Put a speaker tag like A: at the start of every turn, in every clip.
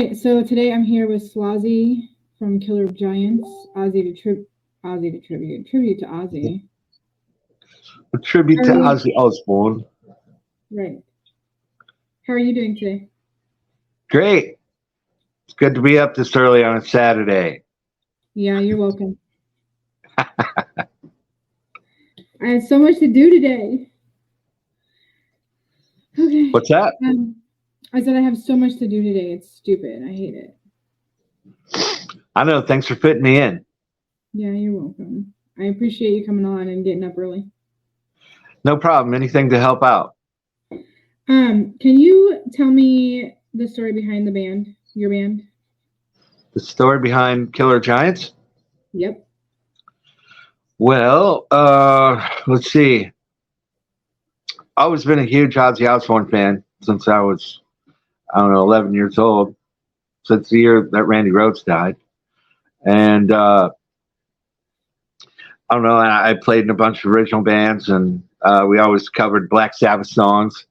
A: So today I'm here with Swazi from Killer Giants. Tribute to Ozzy.
B: A tribute
A: How are
B: to
A: you?
B: Ozzy Osbourne.
A: Right. How are you doing today?
B: Great. It's good to be up this early on a Saturday.
A: Yeah, you're welcome. I had so much to do today. Okay.
B: What's that?
A: I said I have so much to do today. It's stupid. I hate it.
B: I know. Thanks for fitting me in.
A: Yeah, you're welcome. I appreciate you coming on and getting up early.
B: No problem. Anything to help out.
A: Can you tell me the story behind the band, your band?
B: The story behind Killer Giants?
A: Yep.
B: Well, let's see. I've always been a huge Ozzy Osbourne fan since I was, I don't know, 11 years old, since the year that Randy Rhoads died. And I don't know, I played in a bunch of original bands, and we always covered Black Sabbath songs.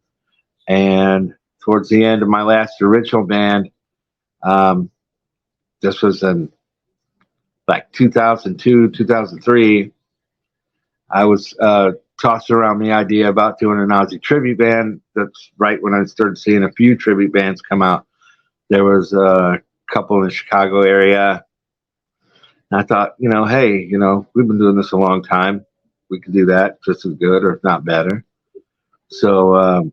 B: And towards the end of my last original band, um, this was in like 2002, 2003, I was tossing around the idea about doing an Ozzy tribute band. That's right when I started seeing a few tribute bands come out. There was a couple in the Chicago area. And I thought, hey, we've been doing this a long time. We could do that just as good, or if not better. So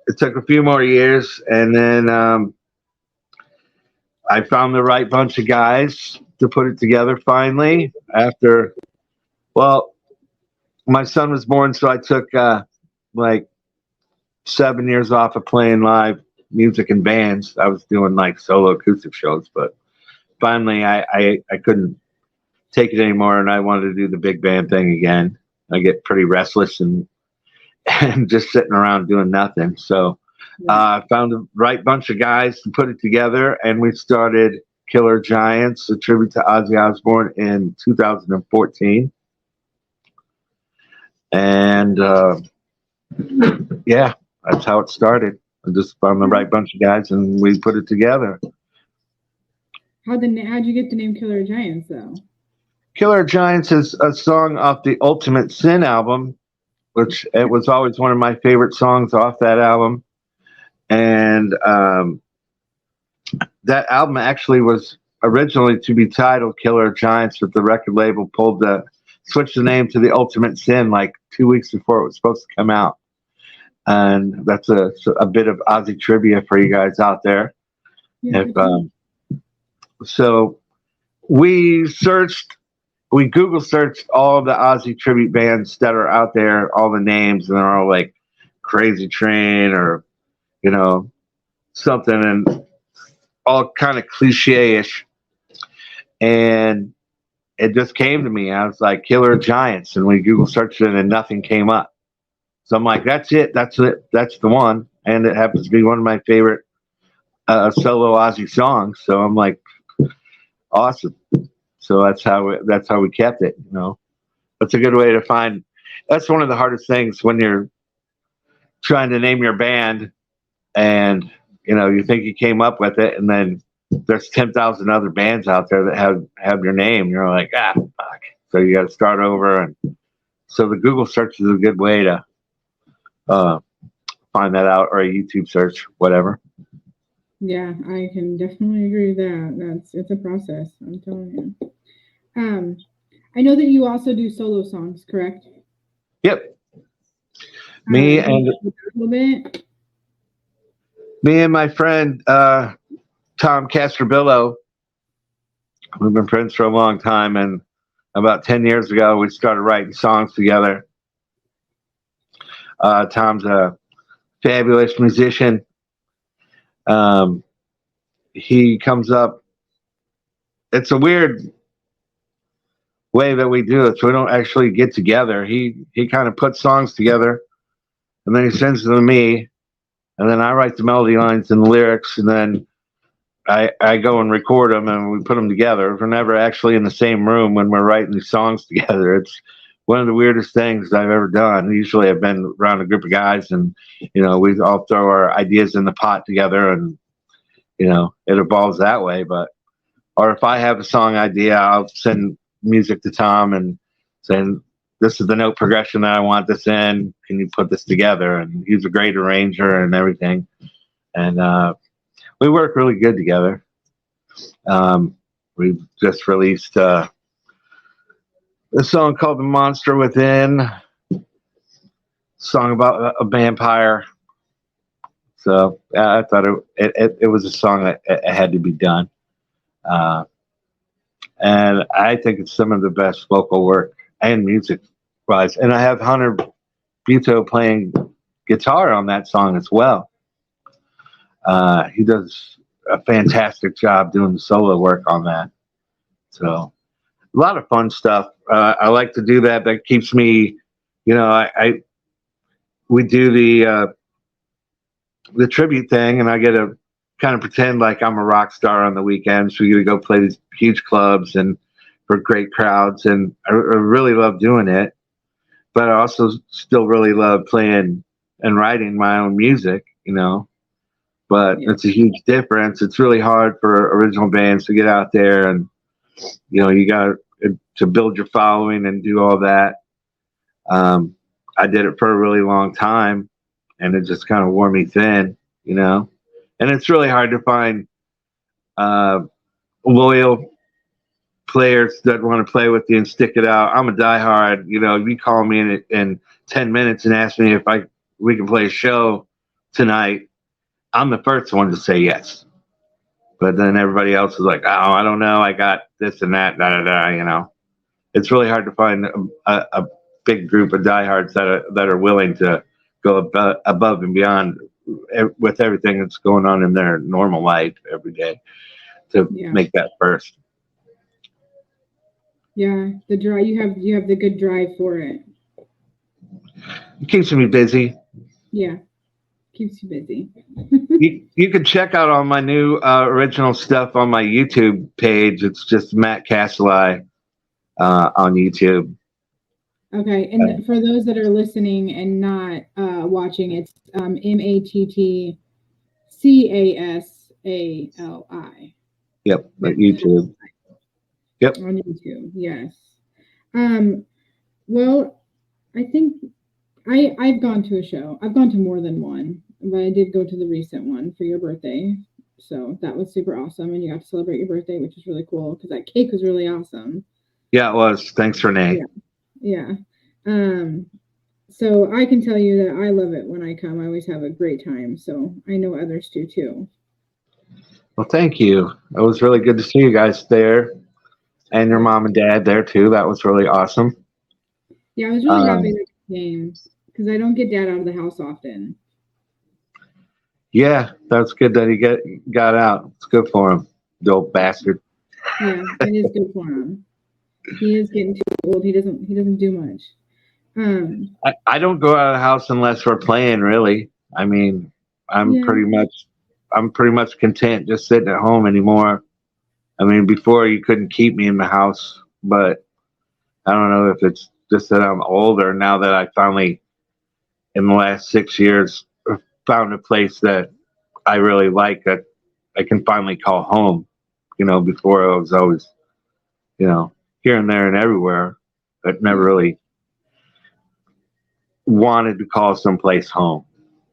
B: it took a few more years, and then I found the right bunch of guys to put it together finally. After, well, my son was born, so I took like 7 years off of playing live music in bands. I was doing like solo acoustic shows, but finally I couldn't take it anymore, and I wanted to do the big band thing again. I get pretty restless and just sitting around doing nothing. So I found the right bunch of guys to put it together, and we started Killer Giants, a tribute to Ozzy Osbourne, in 2014. And yeah, that's how it started. I just found the right bunch of guys, and we put it together.
A: How'd you get the name Killer Giants though?
B: Killer Giants is a song off the Ultimate Sin album, which it was always one of my favorite songs off that album. And that album actually was originally to be titled Killer Giants, but the record label switched the name to the Ultimate Sin like 2 weeks before it was supposed to come out. And that's a bit of Ozzy trivia for you guys out there.
A: Yeah,
B: So we Google searched all the Ozzy tribute bands that are out there, all the names, and they're all like Crazy Train or, something, and all kind of cliche-ish. And it just came to me. I was like, Killer Giants. And we Google searched it and nothing came up. So I'm like, that's it. That's the one. And it happens to be one of my favorite solo Ozzy songs. So I'm like, awesome. So that's how we kept it. That's a good way to find. That's one of the hardest things when you're trying to name your band, and you think you came up with it, and then there's 10,000 other bands out there that have your name. You're like, fuck. So you got to start over, and so the Google search is a good way to find that out, or a YouTube search, whatever.
A: Yeah, I can definitely agree with that. It's a process. I'm telling you. I know that you also do solo songs, correct?
B: Yep. Me and my friend Tom Castrobillo, we've been friends for a long time, and about 10 years ago we started writing songs together. Tom's a fabulous musician. He comes up. It's a weird way that we do it, so we don't actually get together. He kind of puts songs together, and then he sends them to me, and then I write the melody lines and the lyrics, and then I go and record them, and we put them together. We're never actually in the same room when we're writing these songs together. It's one of the weirdest things I've ever done. Usually I've been around a group of guys, and we all throw our ideas in the pot together, and it evolves that way. But or if I have a song idea, I'll send music to Tom and saying, "This is the note progression that I want this in. Can you put this together?" And he's a great arranger and everything. And we work really good together. Um, we've just released a song called "The Monster Within," song about a vampire. So I thought it was a song that it had to be done. Uh, and I think it's some of the best vocal work and music wise. And I have Hunter Buto playing guitar on that song as well. He does a fantastic job doing the solo work on that. So a lot of fun stuff. I like to do that. That keeps me, I we do the tribute thing, and I get to kind of pretend like I'm a rock star on the weekends. We get to go play these huge clubs and for great crowds, and I really love doing it. But I also still really love playing and writing my own music, But
A: Yeah.
B: it's a huge difference. It's really hard for original bands to get out there, and you got to build your following and do all that. I did it for a really long time, and it just kind of wore me thin. And it's really hard to find uh, loyal players that want to play with you and stick it out. I'm a diehard. If you call me in 10 minutes and ask me if we can play a show tonight, I'm the first one to say yes. But then everybody else is like, oh, I don't know. I got this and that, da da da. It's really hard to find a big group of diehards that are willing to go above and beyond with everything that's going on in their normal life every day to
A: Yeah.
B: make that first.
A: Yeah. The drive, you have the good drive for it.
B: It keeps me busy.
A: Yeah. Keeps you busy.
B: You can check out all my new original stuff on my YouTube page. It's just Matt Casselai on YouTube.
A: Okay, and for those that are listening and not watching, it's MATTCASALI.
B: Yep, at YouTube. Yep.
A: On YouTube, yes. Um, well, I think I've gone to a show. I've gone to more than one, but I did go to the recent one for your birthday. So that was super awesome, and you got to celebrate your birthday, which is really cool because that cake was really awesome.
B: Yeah, it was. Thanks, Renee.
A: Yeah. So I can tell you that I love it when I come. I always have a great time. So I know others do too.
B: Well, thank you. It was really good to see you guys there, and your mom and dad there too. That was really awesome.
A: Yeah, I was really happy that you came because I don't get dad out of the house often.
B: Yeah, that's good that he got out. It's good for him, the old bastard.
A: Yeah, it is good for him. He is getting too old. He doesn't do much.
B: I don't go out of the house unless we're playing. Really, I mean, I'm pretty much content just sitting at home anymore. I mean, before you couldn't keep me in the house, but I don't know if it's just that I'm older now that I finally, in the last 6 years, found a place that I really like that I can finally call home. Before I was always, here and there and everywhere, but never really wanted to call someplace home.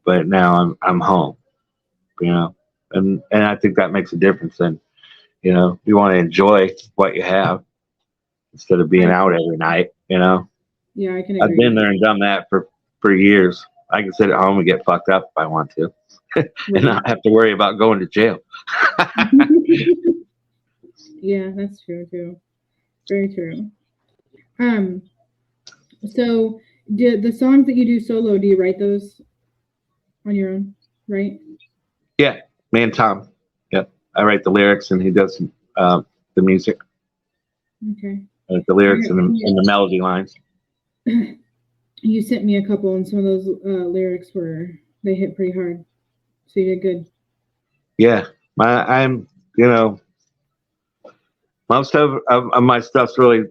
B: But now I'm home, and I think that makes a difference. And you want to enjoy what you have instead of being out every night.
A: Yeah, I can agree.
B: I've been there and done that for years. I can sit at home and get fucked up if I want to, and not have to worry about going to jail.
A: Yeah, that's true too. Very true. So the songs that you do solo, do you write those on your own, right?
B: Yeah, me and Tom. Yep, I write the lyrics and he does the music.
A: Okay.
B: I write the lyrics and the melody lines.
A: You sent me a couple, and some of those lyrics they hit pretty hard. So you did good.
B: Yeah, I'm most of my stuff's really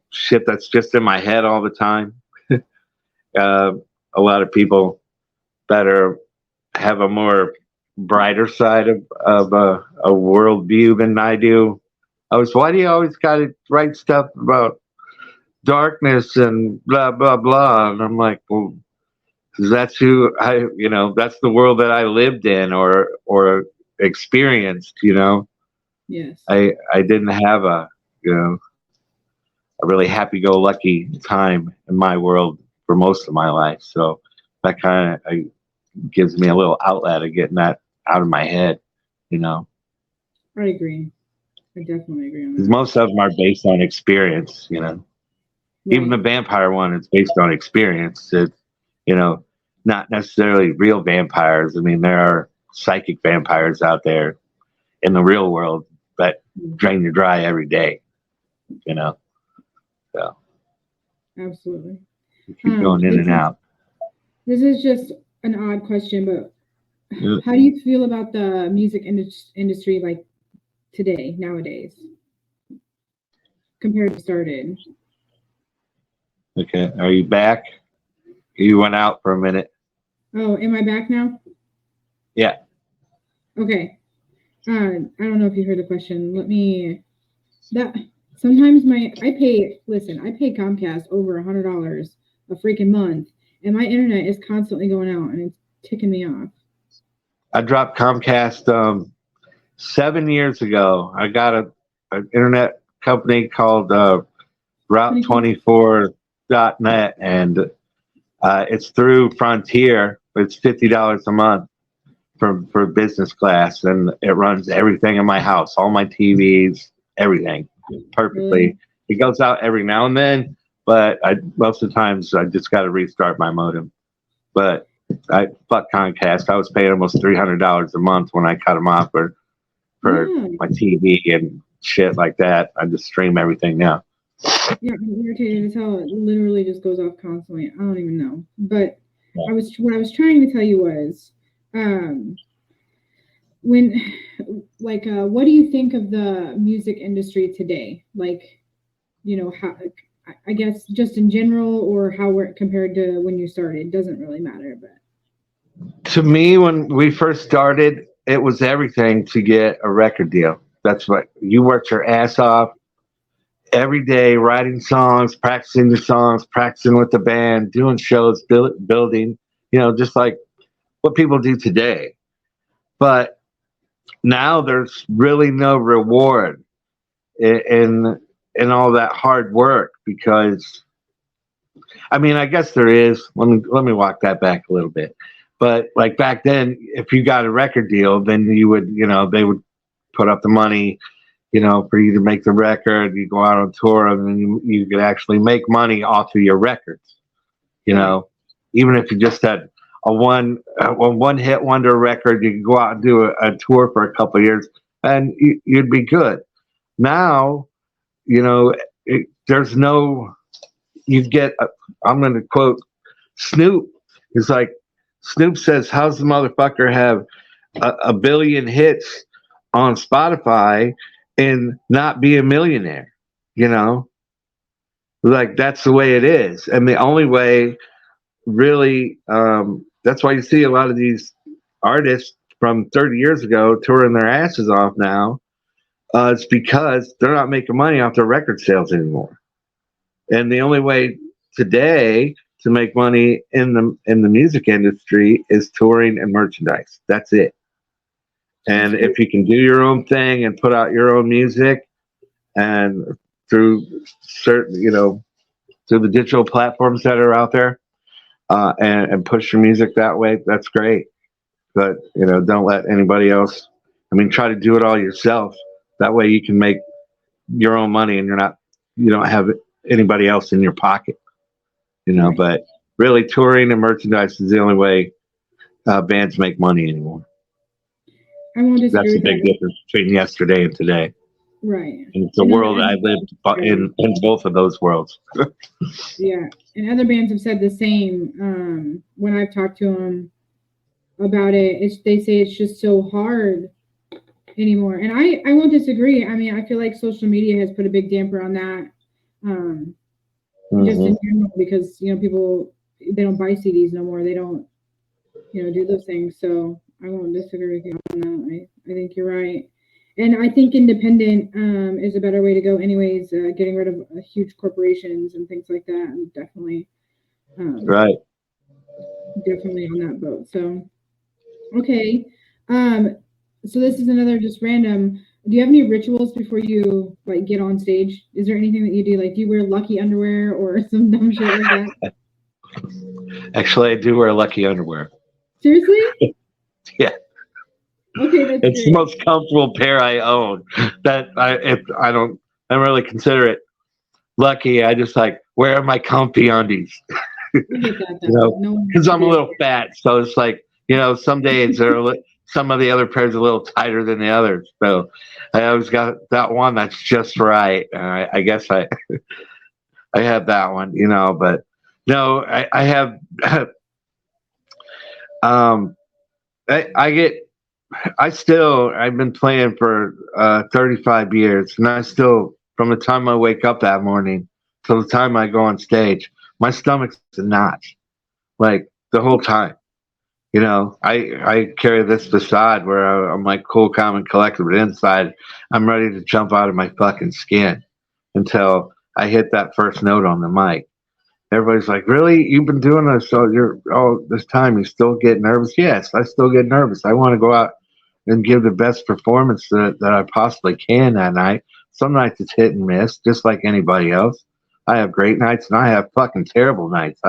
B: shit that's just in my head all the time. A lot of people that have a more brighter side of a world view than I do. I was, why do you always got to write stuff about darkness and blah blah blah? And I'm like, well, 'cause that's who I, that's the world that I lived in or experienced.
A: Yes.
B: I didn't have you know a really happy-go-lucky time in my world for most of my life. So that kind of gives me a little outlet of getting that out of my head, you know.
A: I agree. I definitely agree on
B: Because
A: that.
B: most of them are based on experience, Even the
A: Right.
B: vampire one is based on experience. It's, you know, not necessarily real vampires. I mean, there are psychic vampires out there in the real world that drain you dry every day, you know. So
A: Absolutely.
B: you keep going in
A: This
B: and
A: is
B: out.
A: this is just an odd question, but
B: Yeah.
A: how do you feel about the music industry like today, nowadays, compared to started?
B: Okay, are you back? You went out for a minute.
A: Oh, am I back now?
B: Yeah.
A: Okay. I don't know if you heard the question. Let me that sometimes I pay Comcast over $100 a freaking month, and my internet is constantly going out and it's ticking me off.
B: I dropped Comcast 7 years ago. I got an internet company called
A: Honeycomb?
B: Route24.net, and it's through Frontier. It's $50 a month for business class, and it runs everything in my house, all my TVs, everything perfectly.
A: Really?
B: It goes out every now and then, but most of the times I just got to restart my modem. But I fuck Comcast. I was paying almost $300 a month when I cut them off for
A: Yeah.
B: my TV and shit like that. I just stream everything now.
A: Yeah, I'm irritated as hell. It literally just goes off constantly. I don't even know. But
B: Yeah.
A: what I was trying to tell you was, um, when, like, what do you think of the music industry today? Like, how, I guess just in general, or how we're compared to when you started. Doesn't really matter, but
B: To me, when we first started, it was everything to get a record deal. That's what you worked your ass off every day, writing songs, practicing the songs, practicing with the band, doing shows, building, just like what people do today. But now there's really no reward in all that hard work because I mean, I guess there is. Let me walk that back a little bit. But like back then, if you got a record deal, then you would, they would put up the money, for you to make the record. You go out on tour, and then you could actually make money off of your records. You
A: right.
B: know, even if you just had a one hit wonder record, you could go out and do a tour for a couple of years, and you'd be good. Now, there's no you get I'm going to quote Snoop. It's like Snoop says, how's the motherfucker have a billion hits on Spotify and not be a millionaire? You know, like that's the way it is. And the only way really, that's why you see a lot of these artists from 30 years ago touring their asses off now. It's because they're not making money off their record sales anymore. And the only way today to make money in the music industry is touring and merchandise. That's it.
A: That's
B: And
A: true.
B: if you can do your own thing and put out your own music and through certain, through the digital platforms that are out there, and push your music that way, that's great. But don't let anybody else. I mean, try to do it all yourself. That way, you can make your own money, and you don't have anybody else in your pocket.
A: Right.
B: But really touring and merchandise is the only way bands make money anymore.
A: I won't disagree
B: That's a
A: with
B: big
A: that.
B: difference between yesterday and today.
A: Right.
B: And it's a
A: And other
B: world I lived
A: and
B: in both of those worlds.
A: yeah, and other bands have said the same. When I've talked to them about it, they say it's just so hard anymore, and I won't disagree. I mean, I feel like social media has put a big damper on that. Um, just
B: Hmm.
A: in general, because people they don't buy CDs no more. They don't do those things. So I won't disagree with you on that. I think you're right. And I think independent is a better way to go, anyways. Getting rid of huge corporations and things like that. I'm um,
B: Right.
A: definitely on that boat. So, okay. Um, so this is another just random. Do you have any rituals before you like get on stage? Is there anything that you do? Like, do you wear lucky underwear or some dumb shit like that?
B: Actually, I do wear lucky underwear.
A: Seriously?
B: Yeah.
A: Okay, that's
B: It's the
A: great.
B: most comfortable pair I own. That I don't really consider it lucky. I just like where are my comfy undies?
A: I get that
B: You
A: though.
B: know,
A: No one
B: because
A: wants to
B: I'm a
A: be
B: little fat, so it's like some days some of the other pairs are a little tighter than the others. So I always got that one that's just right. I guess I have that one, but no, I have um I get I've been playing for 35 years, and I still, from the time I wake up that morning till the time I go on stage, my stomach's a notch, like the whole time. I carry this facade where I'm like cool, calm, and collected, but inside I'm ready to jump out of my fucking skin until I hit that first note on the mic. Everybody's like, "Really? You've been doing this all this time? You still get nervous?" Yes, I still get nervous. I want to go out and give the best performance that I possibly can that night. Some nights it's hit and miss, just like anybody else. I have great nights and I have fucking terrible nights.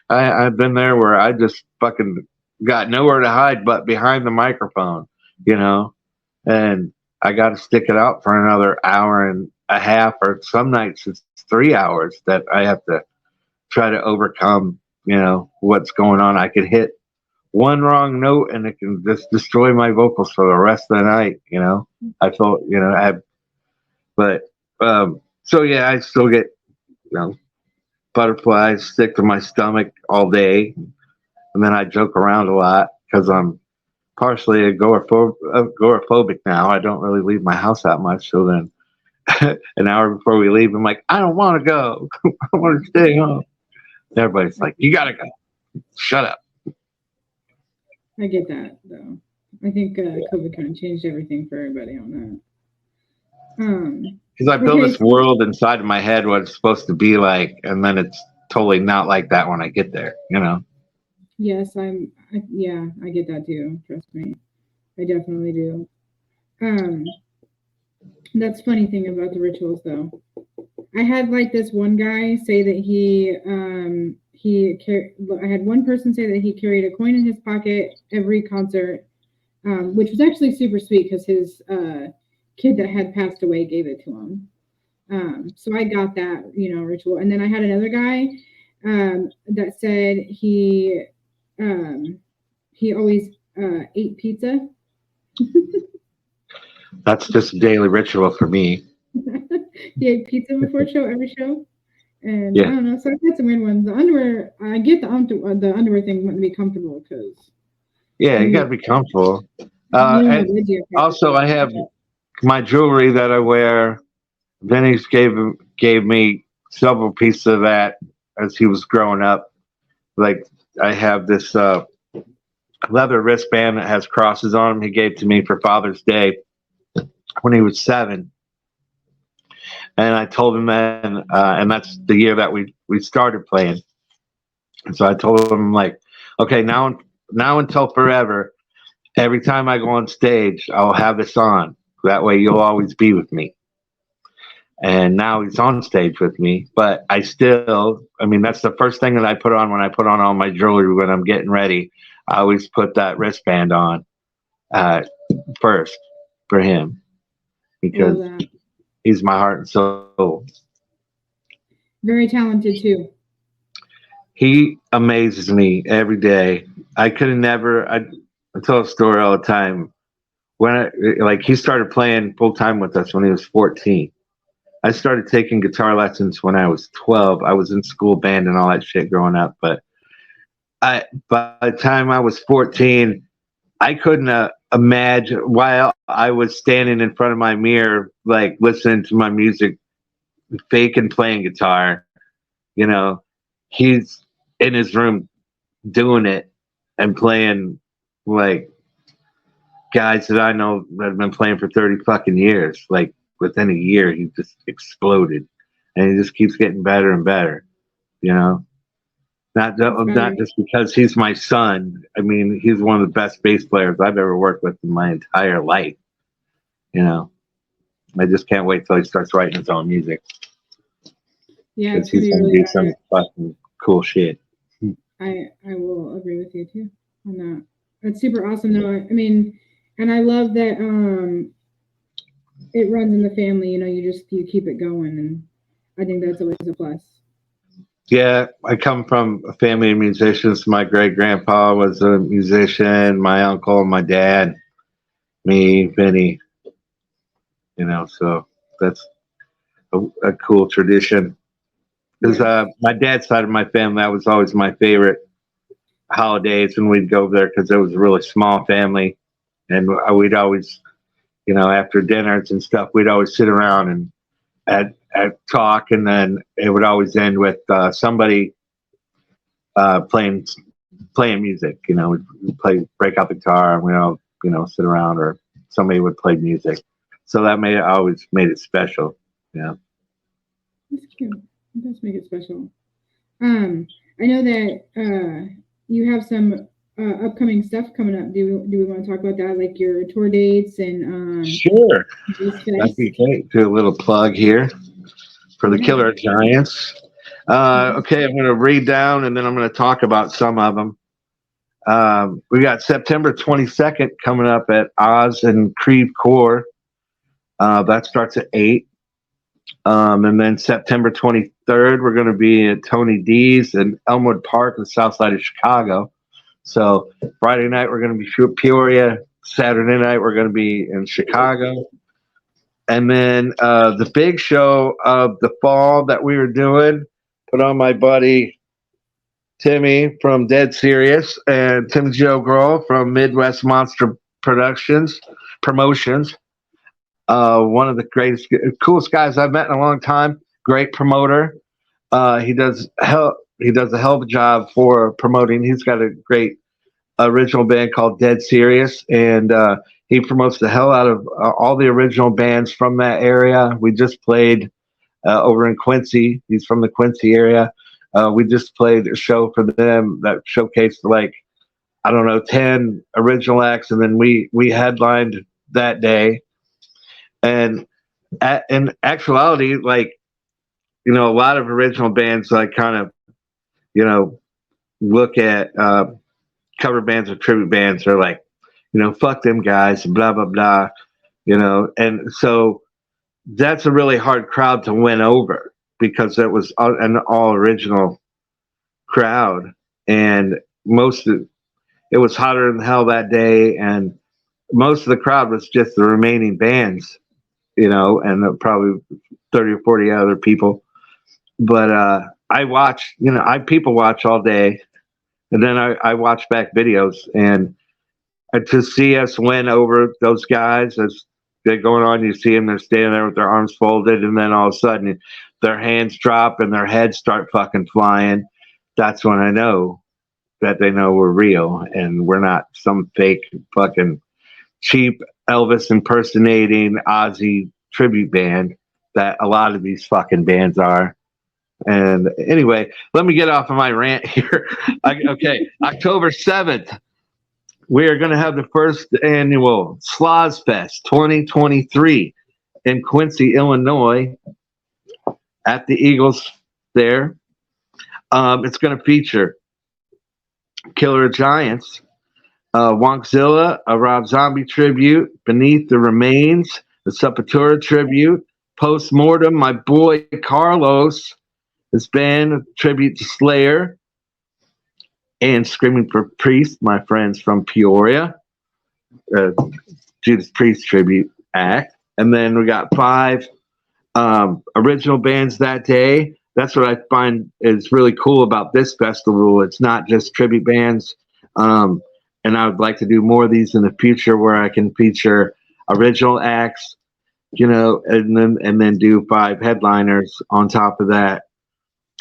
B: I've been there where I just fucking got nowhere to hide but behind the microphone, you know, and I got to stick it out for another hour and a half, or some nights it's 3 hours that I have to try to overcome, what's going on. I could hit one wrong note and it can just destroy my vocals for the rest of the night. I felt, I have, but, so yeah, I still get, butterflies stick to my stomach all day. And then I joke around a lot because I'm partially agoraphobic now. I don't really leave my house that much. So then an hour before we leave, I'm like, I don't want to go. I want to stay home. Everybody's like, you got to go. Shut up.
A: I get that though. I think COVID kind of changed everything for everybody on that.
B: Because I build
A: Okay.
B: this world inside of my head what it's supposed to be like, and then it's totally not like that when I get there.
A: Yes, yeah, I get that too. Trust me, I definitely do. Um, that's funny thing about the rituals though. I had like this one guy say that I had one person say that he carried a coin in his pocket every concert, which was actually super sweet because his kid that had passed away gave it to him. So I got that, ritual. And then I had another guy that said he always ate pizza.
B: That's just a daily ritual for me.
A: He ate pizza before every show. And I
B: Yeah.
A: don't know. So I had some weird ones. The underwear, I get the underwear thing wouldn't be comfortable because
B: Yeah, you got
A: you,
B: to be comfortable.
A: you know how
B: And
A: good you
B: also, I have my jewelry that I wear. Vinny's gave me several pieces of that as he was growing up. Like I have this leather wristband that has crosses on them. He gave to me for Father's Day when he was 7, and I told him that, and that's the year that we started playing. And so I told him like, okay, now until forever, every time I go on stage, I'll have this on. That way, you'll always be with me. And now he's on stage with me, but I mean, that's the first thing that I put on when I put on all my jewelry when I'm getting ready. I always put that wristband on uh, first for him
A: love
B: because
A: that.
B: he's my heart and soul.
A: Very talented too.
B: He amazes me every day. I could have never. I tell a story all the time. Like he started playing full time with us when he was 14. I started taking guitar lessons when I was 12. I was in school band and all that shit growing up, but by the time I was 14, I couldn't imagine while I was standing in front of my mirror, like listening to my music, faking playing guitar. You know, he's in his room doing it and playing like guys that I know that have been playing for 30 fucking years. Like within a year, he just exploded, and he just keeps getting better and better. You know, not just because he's my son. I mean, he's one of the best bass players I've ever worked with in my entire life. You know, I just can't wait till he starts writing his own music.
A: Yeah,
B: because he's gonna do some fucking cool shit.
A: I will agree with you too on that. That's super awesome though. I mean, and I love that it runs in the family, you know, you keep it going, and I think that's always a plus.
B: Yeah, I come from a family of musicians. My great grandpa was a musician, my uncle, my dad, me, Vinny, you know, so that's a cool tradition. Because my dad's side of my family, that was always my favorite holidays when we'd go there because it was a really small family. And we'd always, you know, after dinners and stuff, we'd always sit around and at talk, and then it would always end with somebody playing music. You know, we'd break out the guitar, and we all, you know, sit around, or somebody would play music. So that always made it special. Yeah.
A: That's cute. It does make it special. I know that you have some upcoming stuff coming up. Do we want to talk about that, like your tour dates and
B: sure. That'd be great. Do a little plug here for the Killer Giants. Okay, I'm going to read down, and then I'm going to talk about some of them. We got September 22nd coming up at Oz and Creve Coeur. That starts at 8. And then September 23rd, we're going to be at Tony D's in Elmwood Park, the south side of Chicago. So Friday night, we're going to be Peoria. Saturday night, we're going to be in Chicago. And then the big show of the fall that we were doing, put on my buddy Timmy from Dead Serious and Tim Joe Grohl from Midwest Monster Promotions. One of the coolest guys I've met in a long time. Great promoter. He does a hell of a job for promoting. He's got a great original band called Dead Serious, and he promotes the hell out of all the original bands from that area. We just played over in Quincy. He's from the Quincy area. We just played a show for them that showcased, like, I don't know, 10 original acts, and then we headlined that day. And in actuality, like, you know, a lot of original bands, like, kind of, you know, look at cover bands or tribute bands, are like, you know, fuck them guys, blah, blah, blah, you know. And so that's a really hard crowd to win over because it was an all original crowd. And it was hotter than hell that day. And most of the crowd was just the remaining bands, you know, and probably 30 or 40 other people. But I watch, you know, people watch all day, and then I watch back videos, and to see us win over those guys as they're going on, you see them, they're standing there with their arms folded, and then all of a sudden their hands drop and their heads start fucking flying. That's when I know that they know we're real and we're not some fake fucking cheap Elvis impersonating Ozzy tribute band that a lot of these fucking bands are. And anyway, let me get off of my rant here. Okay, October 7th, we are going to have the first annual Sloz Fest 2023 in Quincy, Illinois, at the Eagles there. It's going to feature Killer Giants, Wonkzilla, a Rob Zombie tribute, Beneath the Remains, the Sepultura tribute, Postmortem, my boy Carlos, his band, tribute to Slayer, and Screaming for Priest, my friends from Peoria, Judas Priest tribute act. And then we got 5 original bands that day. That's what I find is really cool about this festival. It's not just tribute bands. And I would like to do more of these in the future where I can feature original acts, you know, and then do 5 headliners on top of that.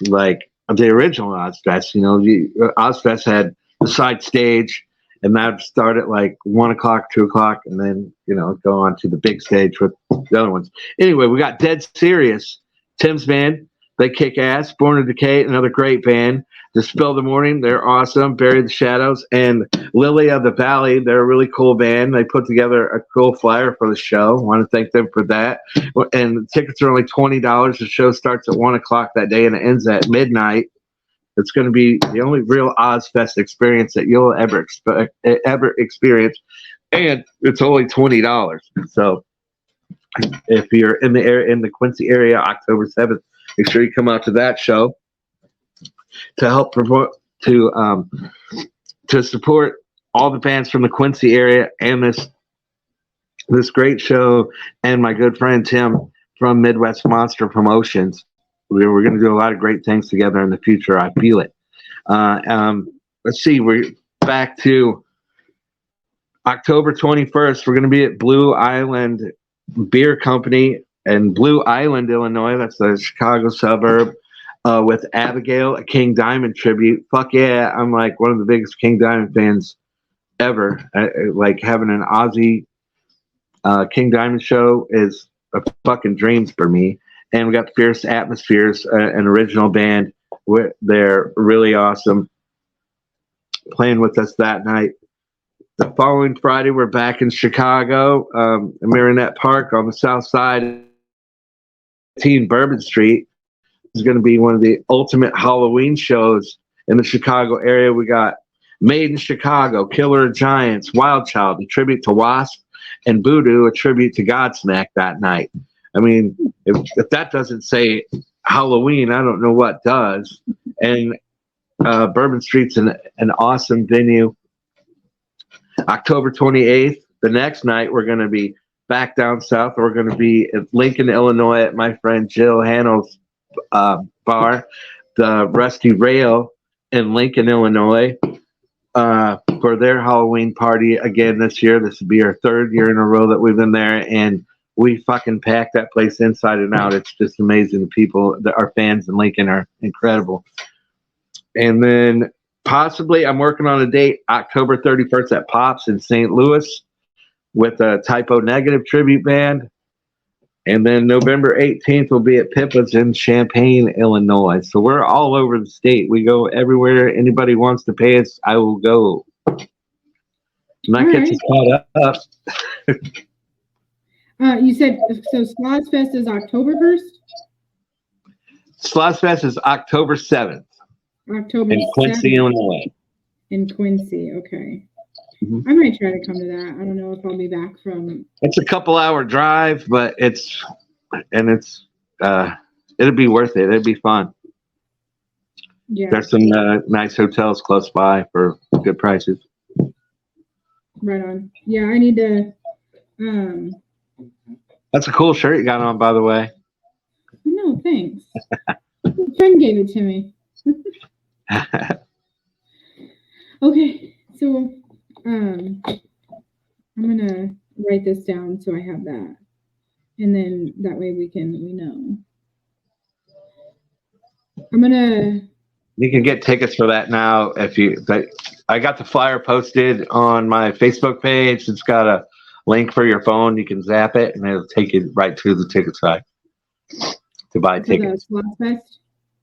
B: Like the original Ozfest, you know, the Ozfest had the side stage, and that'd start at like 1 o'clock, 2 o'clock, and then go on to the big stage with the other ones. Anyway, we got Dead Serious, Tim's band. They kick ass. Born to Decay, another great band. Dispel the Morning, they're awesome. Bury the Shadows, and Lily of the Valley, they're a really cool band. They put together a cool flyer for the show. I want to thank them for that. And tickets are only $20. The show starts at 1 o'clock that day and it ends at midnight. It's going to be the only real Ozfest experience that you'll ever experience, and it's only $20. So if you're in the area, in the Quincy area, October 7th, make sure you come out to that show to help promote to support all the bands from the Quincy area and this great show, and my good friend Tim from Midwest Monster Promotions. We're going to do a lot of great things together in the future. I feel it. Let's see. We're back to October 21st. We're going to be at Blue Island Beer Company in Blue Island, Illinois. That's a Chicago suburb. With Abigail, a King Diamond tribute. Fuck yeah, I'm like one of the biggest King Diamond fans ever. Like having an Ozzy King Diamond show is a fucking dreams for me. And we got Fierce Atmospheres, an original band. They're really awesome, playing with us that night. The following Friday, we're back in Chicago, Marinette Park on the south side, 18 Bourbon Street. Is going to be one of the ultimate Halloween shows in the Chicago area. We got Made in Chicago, Killer of Giants, Wild Child, a tribute to Wasp, and Voodoo, a tribute to Godsmack that night. I mean, if that doesn't say Halloween, I don't know what does. And Bourbon Street's an awesome venue. October 28th, the next night, we're going to be back down south. We're going to be at Lincoln, Illinois, at my friend Jill Hannell's bar, the Rusty Rail in Lincoln, Illinois, for their Halloween party again this year. This will be our third year in a row that we've been there, and we fucking packed that place inside and out. It's just amazing. The people, our fans in Lincoln are incredible. And then possibly I'm working on a date, October 31st at Pops in St. Louis with a Typo Negative tribute band. And then November 18th will be at Pippa's in Champaign, Illinois. So we're all over the state. We go everywhere anybody wants to pay us, I will go. And that gets us caught up.
A: You said, so Slozfest is October 1st?
B: Slozfest is October 7th.
A: October
B: in Quincy,
A: 7th.
B: Illinois.
A: In Quincy, okay.
B: Mm-hmm.
A: I might try to come to that. I don't know if I'll be back from.
B: It's a couple-hour drive, but it'll be worth it. It'll be fun.
A: Yeah.
B: There's some nice hotels close by for good prices.
A: Right on. Yeah, I need to.
B: That's a cool shirt you got on, by the way.
A: No, thanks. A friend gave it to me. Okay, so I'm gonna write this down so I have that, and then that way we know.
B: You can get tickets for that now I got the flyer posted on my Facebook page. It's got a link for your phone. You can zap it and it'll take you right to the ticket site to buy tickets.
A: For the Slozfest?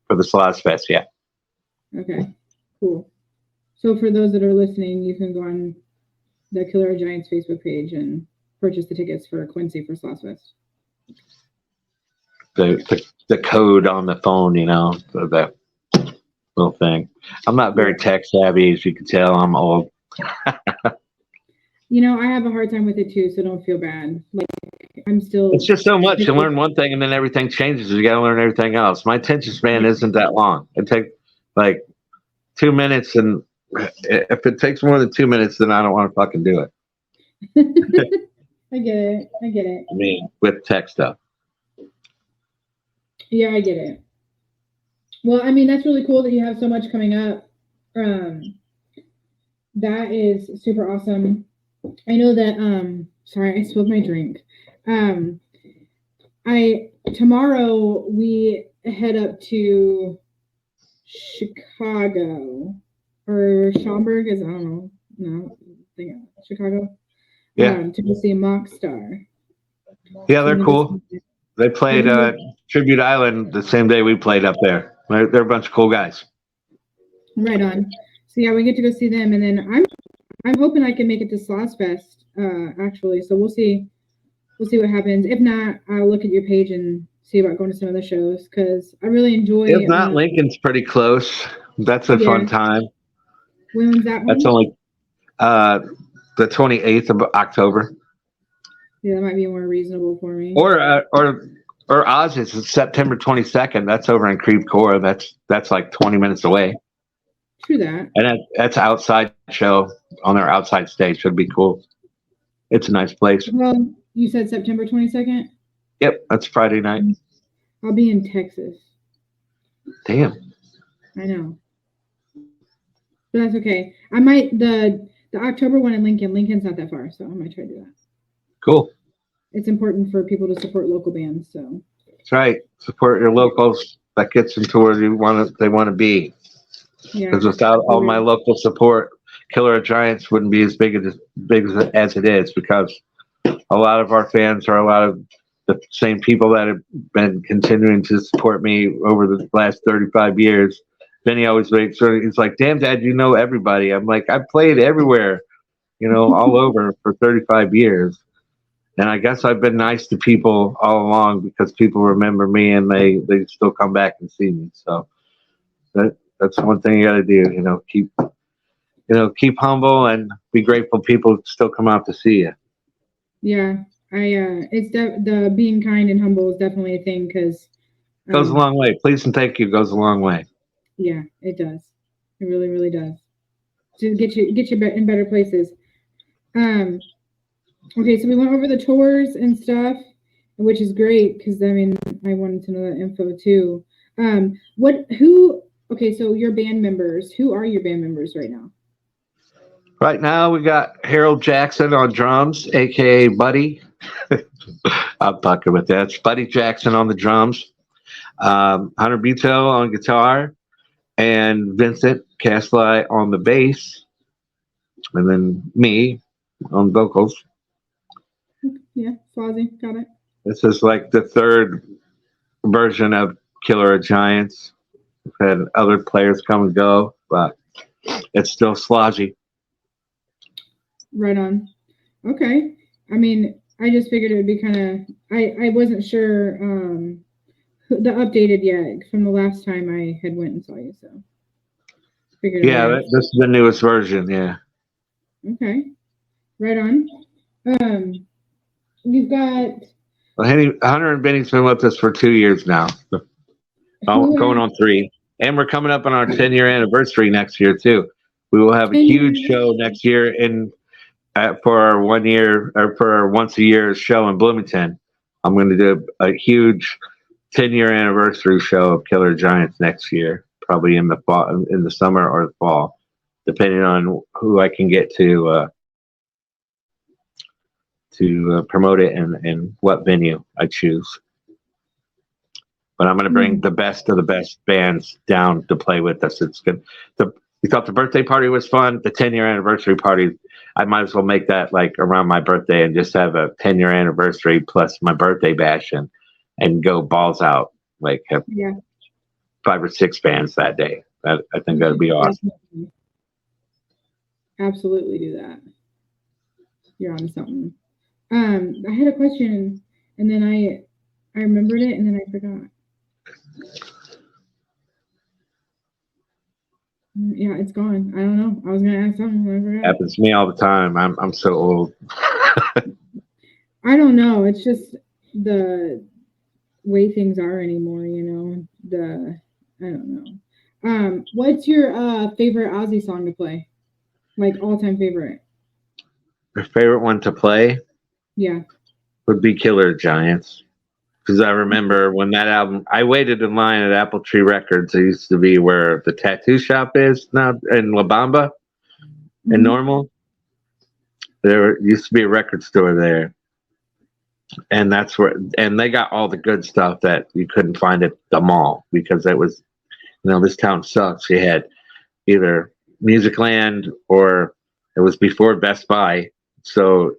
B: For the Slozfest, yeah.
A: Okay, cool. So for those that are listening, you can go on the Killer of Giants Facebook page and purchase the tickets for Quincy for Slozfest.
B: The code on the phone, that little thing. I'm not very tech savvy, as you can tell. I'm old.
A: I have a hard time with it too, so don't feel bad. Like I'm still.
B: It's just so much. You learn one thing and then everything changes. You got to learn everything else. My attention span isn't that long. It takes like 2 minutes, and if it takes more than 2 minutes, then I don't want to fucking do it.
A: I get it.
B: I mean, with tech stuff.
A: Yeah, I get it. Well, I mean, that's really cool that you have so much coming up. That is super awesome. I know that, sorry, I spilled my drink. Tomorrow we head up to Chicago or Schaumburg, I don't know No, Chicago.
B: Yeah,
A: To go see Mock Star.
B: yeah,
A: So I'm
B: they're
A: gonna go
B: cool.
A: see that.
B: They
A: I've
B: played
A: been to,
B: Tribute Island the same day we played up there. They're a bunch of cool guys.
A: right on. So yeah, we get to go see them, and then I'm hoping I can make it to Sloss Fest. Actually, so we'll see. We'll see what happens. If not, I'll look at your page and see about going to some of the shows because I really
B: If
A: enjoy.
B: not, Lincoln's pretty close. That's a
A: Yeah.
B: fun time.
A: When's that
B: That's
A: one?
B: only uh, the 28th of October.
A: Yeah, that might be more reasonable for me.
B: Or Oz's is September 22nd. That's over in Creve Coeur. That's like 20 minutes away.
A: True that.
B: And that's outside show on their outside stage. Should be cool. It's a nice place.
A: Well, you said September 22nd.
B: Yep, that's Friday night.
A: I'll be in Texas.
B: Damn.
A: I know, but that's okay. I might the October one in Lincoln. Lincoln's not that far, so I might try to do that.
B: Cool.
A: It's important for people to support local bands. So
B: That's right. Support your locals. That gets them to where they want to be.
A: yeah,
B: Because without all my local support, Killer Giants wouldn't be as big as it is. Because a lot of our fans are a lot of the same people that have been continuing to support me over the last 35 years. Vinny always makes sure he's like, "Damn, Dad, you know everybody." I'm like, "I played everywhere, all over for 35 years." And I guess I've been nice to people all along because people remember me and they still come back and see me. So that's one thing you got to do. Keep humble and be grateful. People still come out to see you.
A: Yeah, it's the being kind and humble is definitely a thing because
B: Goes a long way. Please and thank you goes a long way.
A: yeah, it does. It really, really does. To get you in better places. Okay, so we went over the tours and stuff, which is great because I mean I wanted to know that info too. Okay, so your band members, who are your band members right now?
B: Right now we got Harold Jackson on drums, aka Buddy. I'm talking about that. It's Buddy Jackson on the drums, Hunter Buto on guitar, and Vincent Casly on the bass, and then me on vocals.
A: Yeah, Fozzy, got it.
B: This is like the third version of Killer Giants. We've had other players come and go, but it's still slodgy.
A: Right on. Okay. I mean, I just figured it would be kind of. I wasn't sure the updated yet from the last time I had went and saw you, so figured.
B: Yeah, this is the newest version. Yeah.
A: Okay. Right on. You've got.
B: Well, Hunter and Benny's been with us for 2 years now. Going on 3. And we're coming up on our 10-year anniversary next year, too. We will have a huge show next year for our 1 year or for our once a year show in Bloomington. I'm going to do a huge 10-year anniversary show of Killer Giants next year, probably in the fall, in the summer or the fall, depending on who I can get to promote it and what venue I choose. But I'm going to bring the best of the best bands down to play with us. It's good. We thought the birthday party was fun. The 10-year anniversary party, I might as well make that like around my birthday and just have a 10-year anniversary plus my birthday bash and go balls out. Like have 5 or 6 bands that day. I think that'd be awesome.
A: Absolutely do that. You're on something. I had a question and then I remembered it and then I forgot. Yeah, it's gone. I don't know. I was gonna ask something.
B: Happens to me all the time. I'm so old.
A: I don't know. It's just the way things are anymore. I don't know. What's your favorite Ozzy song to play? Like all-time favorite?
B: My favorite one to play?
A: Yeah.
B: Would be Killer Giants. Because I remember when that album, I waited in line at Apple Tree Records. It used to be where the tattoo shop is now in La Bamba and Normal. There used to be a record store there. And that's where, and they got all the good stuff that you couldn't find at the mall because it was, this town sucks. You had either Musicland or It was before Best Buy, so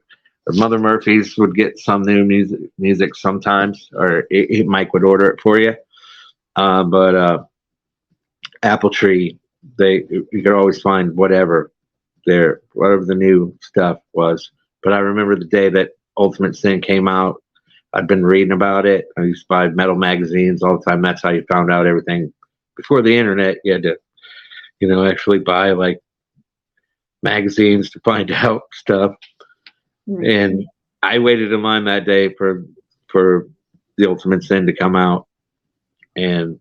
B: Mother Murphy's would get some new music sometimes, or Mike would order it for you. But Apple Tree, you could always find whatever the new stuff was. But I remember the day that Ultimate Sin came out. I'd been reading about it. I used to buy metal magazines all the time. That's how you found out everything. Before the internet, you had to, actually buy like magazines to find out stuff. Right. And I waited in line that day for the Ultimate Sin to come out. And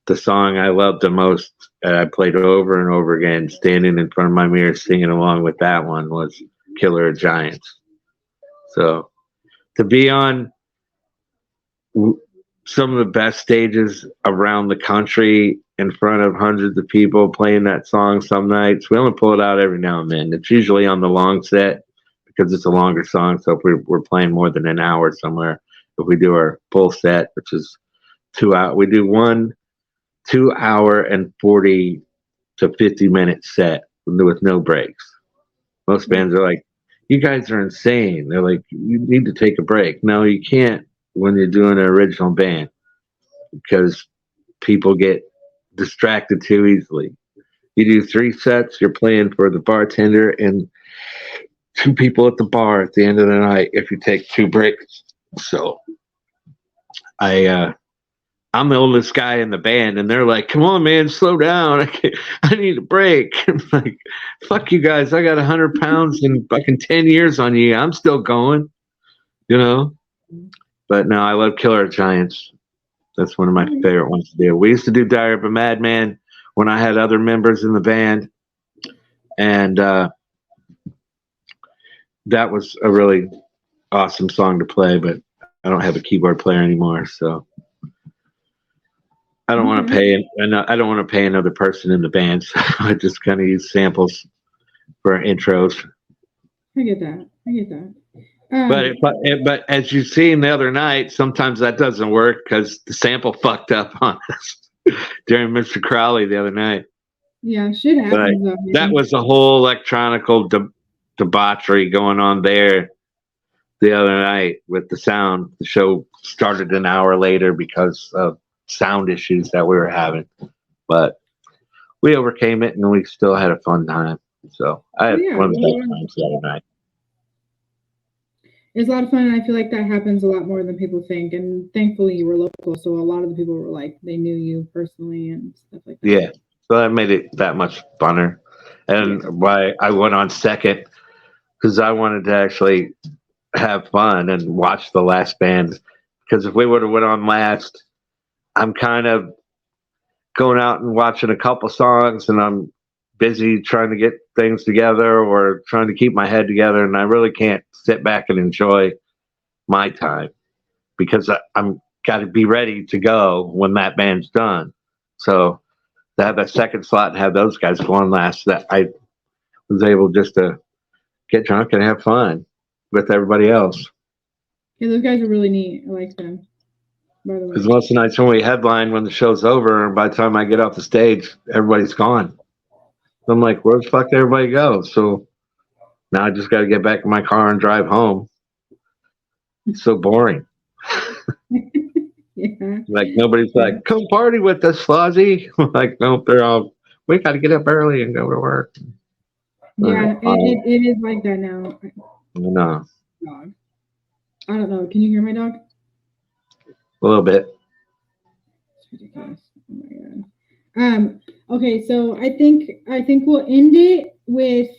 B: the song I loved the most, I played over and over again, standing in front of my mirror singing along with that one, was Killer of Giants. So to be on some of the best stages around the country in front of hundreds of people playing that song some nights, we only pull it out every now and then. It's usually on the long set because it's a longer song. So if we're playing more than an hour somewhere, if we do our full set, which is 2 hours, we do 2 hour and 40 to 50-minute set with no breaks. Most bands are like, you guys are insane. They're like, you need to take a break. No, you can't when you're doing an original band because people get distracted too easily. You do 3 sets, you're playing for the bartender and 2 people at the bar at the end of the night if you take 2 breaks. So I'm the oldest guy in the band, and they're like, come on, man, slow down. I need a break. I'm like, fuck you guys. I got 100 pounds and fucking 10 years on you. I'm still going, But no, I love Killer Giants. That's one of my favorite ones to do. We used to do Diary of a Madman when I had other members in the band. And that was a really awesome song to play, but I don't have a keyboard player anymore, so I don't want to pay. I don't want to pay another person in the band. So I just kind of use samples for intros.
A: I get that.
B: But as you've seen the other night, sometimes that doesn't work because the sample fucked up on us during Mr. Crowley the other night.
A: Yeah, shit happens.
B: That was a whole electronical debauchery going on there the other night with the sound. The show started an hour later because of sound issues that we were having, but we overcame it and we still had a fun time. So I had one of the best times the other night.
A: It's a lot of fun, and I feel like that happens a lot more than people think. And thankfully, you were local, so a lot of the people were like, they knew you personally and stuff like that.
B: Yeah, so that made it that much funner. And why I went on second, because I wanted to actually have fun and watch the last band. Because if we would have went on last, I'm kind of going out and watching a couple songs, and I'm busy trying to get things together or trying to keep my head together, and I really can't sit back and enjoy my time because I'm got to be ready to go when that band's done. So to have that second slot and have those guys go on last, that I was able just to get drunk and have fun with everybody else.
A: Yeah, those guys are really neat. I like them.
B: Because most of the nights when we headline, when the show's over, by the time I get off the stage, everybody's gone. I'm like, where the fuck did everybody go? So now I just got to get back in my car and drive home. It's so boring.
A: Yeah.
B: Like nobody's like, come party with us, Flozzy. Like, nope, they're all, we got to get up early and go to work.
A: Yeah, it is like that now.
B: No.
A: Dog. I don't know. Can you hear my dog?
B: A little bit.
A: It's ridiculous. Oh my god. Okay, so I think we'll end it with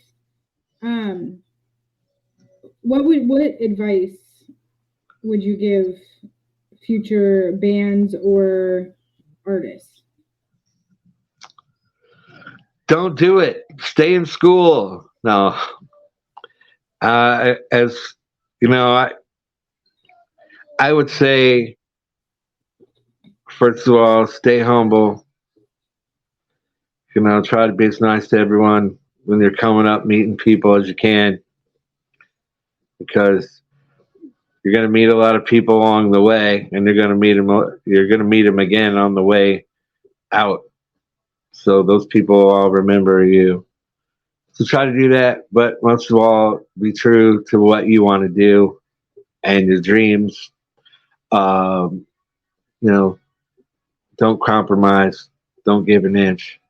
A: what advice would you give future bands or artists?
B: Don't do it. Stay in school. No. As you know, I would say, first of all, stay humble. Try to be as nice to everyone when you're coming up, meeting people as you can, because you're going to meet a lot of people along the way, and you're going to meet them again on the way out. So those people will all remember you. So try to do that, but most of all, be true to what you want to do and your dreams. Um, you know, don't compromise. Don't give an inch.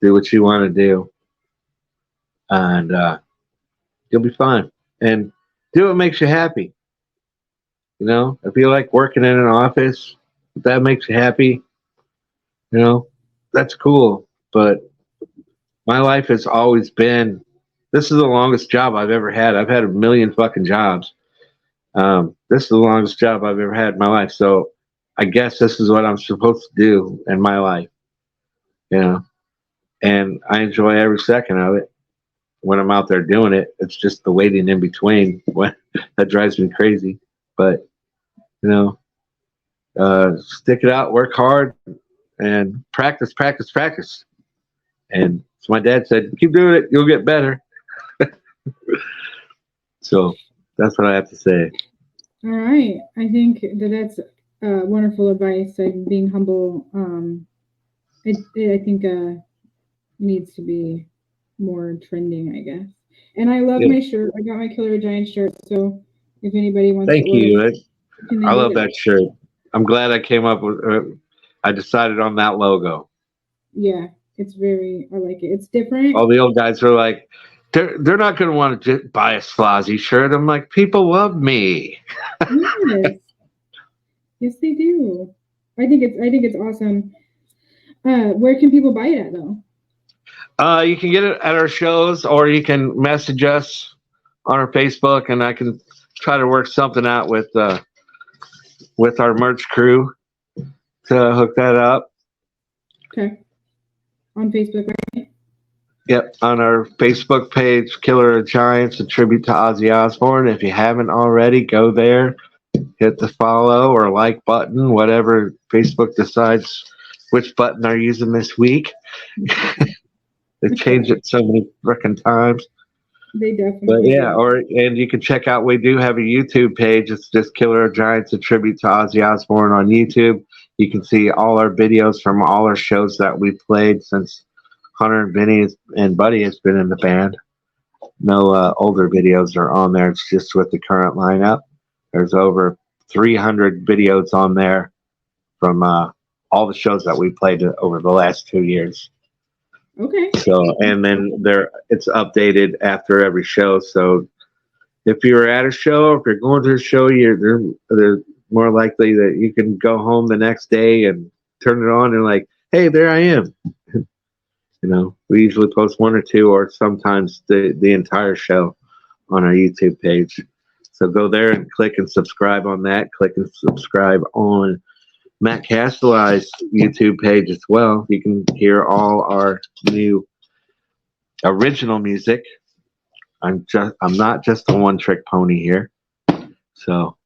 B: Do what you want to do, and you'll be fine. And do what makes you happy. If you like working in an office, if that makes you happy, you know, that's cool. But my life has always been. This is the longest job I've ever had. I've had a million fucking jobs. This is the longest job I've ever had in my life. So I guess this is what I'm supposed to do in my life. You know, and I enjoy every second of it when I'm out there doing it. It's just the waiting in between when that drives me crazy. But you know, stick it out, work hard, and practice, practice, practice. And so my dad said, keep doing it, you'll get better. So that's what I have to say.
A: All right. I think that's wonderful advice. Like being humble. I think needs to be more trending, I guess. And I love
B: Yeah.
A: my shirt. I got my Killer Giant shirt. So if anybody wants
B: Thank
A: to order,
B: you.
A: can they
B: I
A: get
B: love
A: it?
B: that shirt. I'm glad I came up with. I decided on that logo.
A: Yeah, it's very. I like it. It's different.
B: All the old guys are like, they're not going to want to buy a Slozzy shirt. I'm like, people love me.
A: Yes, yes, they do. I think it's awesome. Where can people buy it at though?
B: You can get it at our shows, or you can message us on our Facebook, and I can try to work something out with our merch crew to hook that up.
A: Okay, on Facebook, right?
B: Yep, on our Facebook page, Killer of Giants, a tribute to Ozzy Osbourne. If you haven't already, go there, hit the follow or like button, whatever Facebook decides which button they're using this week. They've changed it so many frickin' times.
A: They
B: But
A: definitely
B: yeah,
A: do.
B: and you can check out. We do have a YouTube page. It's just Killer of Giants, a tribute to Ozzy Osbourne on YouTube. You can see all our videos from all our shows that we played since Hunter and Vinny and Buddy has been in the band. No older videos are on there. It's just with the current lineup. There's over 300 videos on there from all the shows that we played over the last 2 years.
A: Okay.
B: So, and then it's updated after every show. So, if you're at a show, if you're going to a show, they're more likely that you can go home the next day and turn it on and like, hey, there I am. We usually post one or two, or sometimes the entire show on our YouTube page. So go there and click and subscribe on that. Click and subscribe on Matt Castelli's YouTube page as well. You can hear all our new original music. I'm not just a one trick pony here. So